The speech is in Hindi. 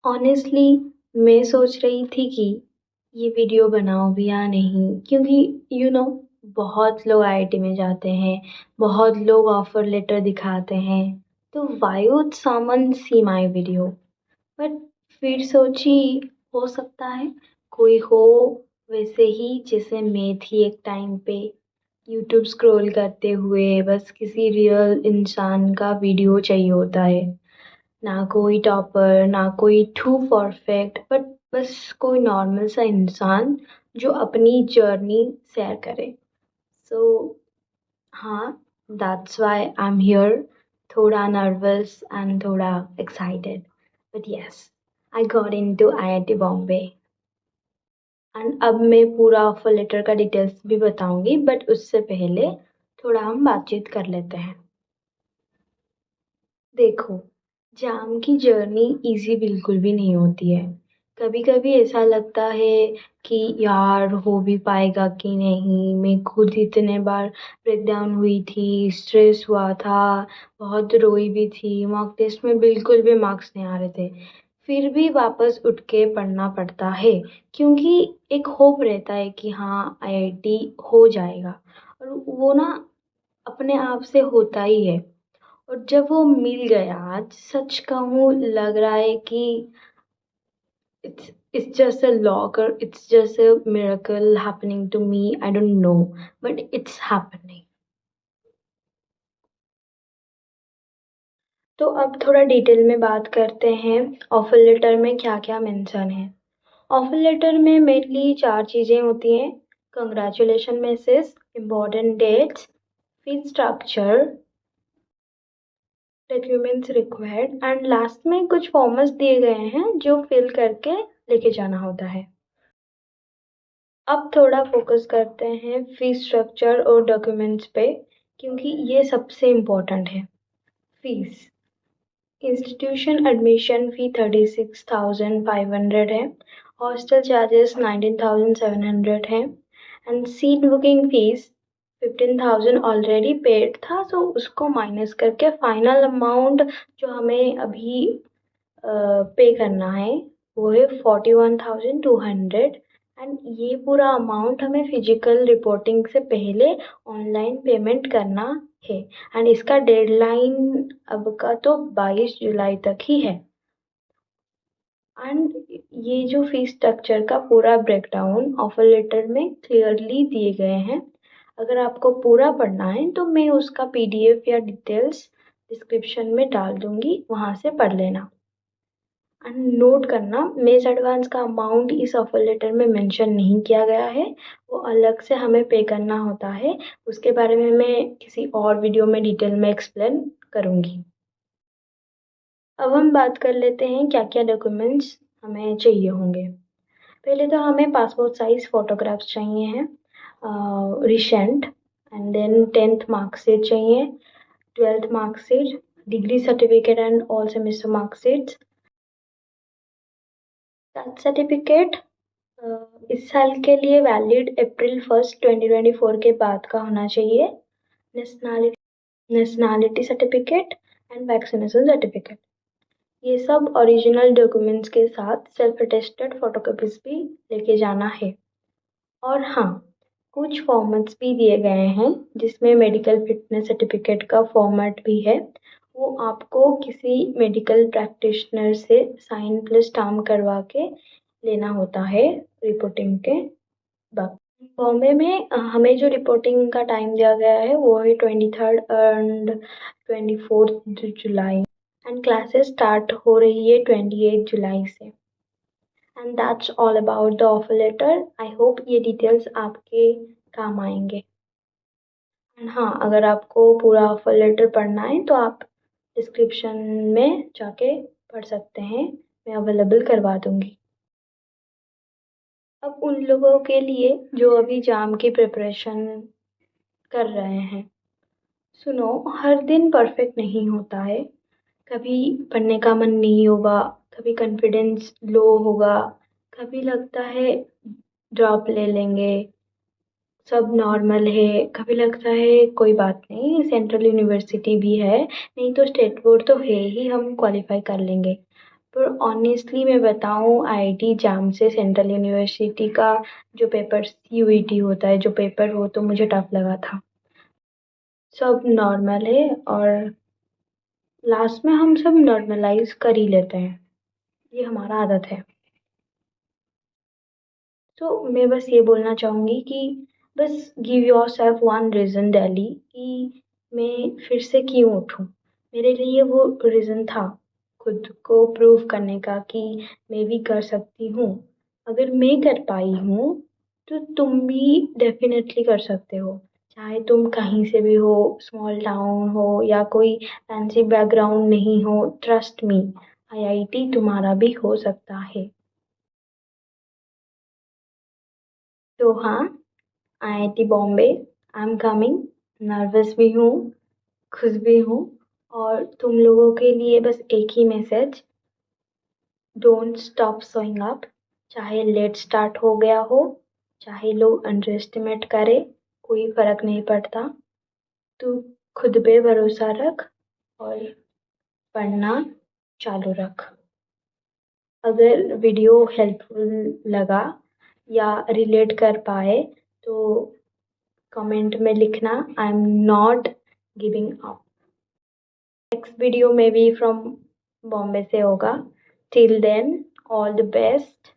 ऑनेस्टली मैं सोच रही थी कि ये वीडियो बनाऊं भी या नहीं, क्योंकि बहुत लोग आईआईटी में जाते हैं, बहुत लोग ऑफर लेटर दिखाते हैं। तो why would someone see my video? But फिर सोची, हो सकता है कोई हो वैसे ही जैसे मैं थी एक टाइम पे, यूट्यूब स्क्रॉल करते हुए बस किसी रियल इंसान का वीडियो चाहिए होता है। ना कोई टॉपर, ना कोई टू परफेक्ट, बट बस कोई नॉर्मल सा इंसान जो अपनी जर्नी शेयर करे। सो हाँ, that's why I am here. थोड़ा नर्वस एंड थोड़ा excited, but yes, I got into IIT Bombay. And अब मैं पूरा ऑफर लेटर का डिटेल्स भी बताऊंगी, बट उससे पहले थोड़ा हम बातचीत कर लेते हैं। देखो, जाम की जर्नी इजी बिल्कुल भी नहीं होती है। कभी कभी ऐसा लगता है कि यार हो भी पाएगा कि नहीं। मैं खुद इतने बार ब्रेक डाउन हुई थी, स्ट्रेस हुआ था, बहुत रोई भी थी। मॉक टेस्ट में बिल्कुल भी मार्क्स नहीं आ रहे थे, फिर भी वापस उठ के पढ़ना पड़ता है, क्योंकि एक होप रहता है कि हाँ आईआईटी हो जाएगा। और वो ना अपने आप से होता ही है। और जब वो मिल गया, आज सच कहूँ लग रहा है कि it's just a luck, or it's just a miracle happening to me. I don't know, but it's happening. तो अब थोड़ा डिटेल में बात करते हैं ऑफर लेटर में क्या क्या मेंशन है। ऑफर लेटर में मेनली चार चीजें होती हैं: congratulation message, important dates, fees structure, documents required, and last में कुछ फॉर्म्स दिए गए हैं जो फिल करके लेके जाना होता है। अब थोड़ा फोकस करते हैं फीस स्ट्रक्चर और डॉक्यूमेंट्स पे, क्योंकि ये सबसे इम्पोर्टेंट है। फीस, इंस्टीट्यूशन एडमिशन फी 36,500 है, हॉस्टल चार्जेस 19,700 है, and seat booking fees 15,000 already paid था, तो उसको माइनस करके फाइनल अमाउंट जो हमें अभी पे करना है वो है 41,200। एंड ये पूरा अमाउंट हमें फिजिकल रिपोर्टिंग से पहले ऑनलाइन पेमेंट करना है। एंड इसका डेडलाइन अब का तो 22 जुलाई तक ही है। एंड ये जो फीस स्ट्रक्चर का पूरा ब्रेकडाउन ऑफर लेटर में क्लियरली दिए गए हैं। अगर आपको पूरा पढ़ना है तो मैं उसका पीडीएफ या डिटेल्स डिस्क्रिप्शन में डाल दूंगी, वहां से पढ़ लेना। एंड नोट करना, मेस एडवांस का अमाउंट इस ऑफर लेटर में मेंशन नहीं किया गया है, वो अलग से हमें पे करना होता है। उसके बारे में मैं किसी और वीडियो में डिटेल में एक्सप्लेन करूंगी। अब हम बात कर लेते हैं क्या क्या डॉक्यूमेंट्स हमें चाहिए होंगे। पहले तो हमें पासपोर्ट साइज फोटोग्राफ्स चाहिए हैं, recent, and then 10th marksheet चाहिए, 12th marksheet, degree certificate and all semester marksheet. Caste certificate इस साल के लिए वैलिड April 1, 2024 के बाद का होना चाहिए। Nationality certificate and vaccination certificate, ये सब ओरिजिनल डॉक्यूमेंट्स के साथ सेल्फ अटेस्टेड फोटोकॉपीज भी लेके जाना है। और हाँ, कुछ फॉर्मेट्स भी दिए गए हैं जिसमें मेडिकल फिटनेस सर्टिफिकेट का फॉर्मेट भी है। वो आपको किसी मेडिकल प्रैक्टिशनर से साइन प्लस स्टाम्प करवा के लेना होता है रिपोर्टिंग के वक्त। बॉम्बे में हमें जो रिपोर्टिंग का टाइम दिया गया है वो है 23rd एंड 24th जुलाई, एंड क्लासेस स्टार्ट हो रही है 28 जुलाई से। And that's all about the offer letter. I hope ये डिटेल्स आपके काम आएंगे। एंड हाँ, अगर आपको पूरा ऑफर लेटर पढ़ना है तो आप डिस्क्रिप्शन में जाके पढ़ सकते हैं, मैं अवेलेबल करवा दूंगी। अब उन लोगों के लिए जो अभी जाम की प्रिपरेशन कर रहे हैं, सुनो, हर दिन परफेक्ट नहीं होता है। कभी पढ़ने का मन नहीं होगा, कभी कॉन्फिडेंस लो होगा, कभी लगता है ड्रॉप ले लेंगे, सब नॉर्मल है। कभी लगता है कोई बात नहीं, सेंट्रल यूनिवर्सिटी भी है, नहीं तो स्टेट बोर्ड तो है ही, हम क्वालिफाई कर लेंगे। पर ऑनेस्टली मैं बताऊँ, आईआईटी जाम से सेंट्रल यूनिवर्सिटी का जो पेपर सीयूईटी होता है, जो पेपर, वो तो मुझे टफ लगा था। सब नॉर्मल है और लास्ट में हम सब नॉर्मलाइज कर ही लेते हैं, ये हमारा आदत है। तो मैं बस ये बोलना चाहूँगी कि बस give yourself one reason daily कि मैं फिर से क्यों उठूँ। मेरे लिए वो रीज़न था खुद को प्रूव करने का कि मैं भी कर सकती हूँ। अगर मैं कर पाई हूँ तो तुम भी डेफिनेटली कर सकते हो। चाहे तुम कहीं से भी हो, स्मॉल टाउन हो या कोई फैंसी बैकग्राउंड नहीं हो, ट्रस्ट मी, आईआईटी तुम्हारा भी हो सकता है। तो हाँ, IIT Bombay, I am coming. Nervous भी हूँ, खुश भी हूँ। और तुम लोगों के लिए बस एक ही message, don't stop showing up. चाहे लेट स्टार्ट हो गया हो, चाहे लोग अंडर एस्टिमेट करें, कोई फर्क नहीं पड़ता। तू खुद पे भरोसा रख और पढ़ना चालू रख। अगर वीडियो हेल्पफुल लगा या रिलेट कर पाए तो कमेंट में लिखना, I am not giving up. Next video में भी फ्रॉम बॉम्बे से होगा। Till then, all the best.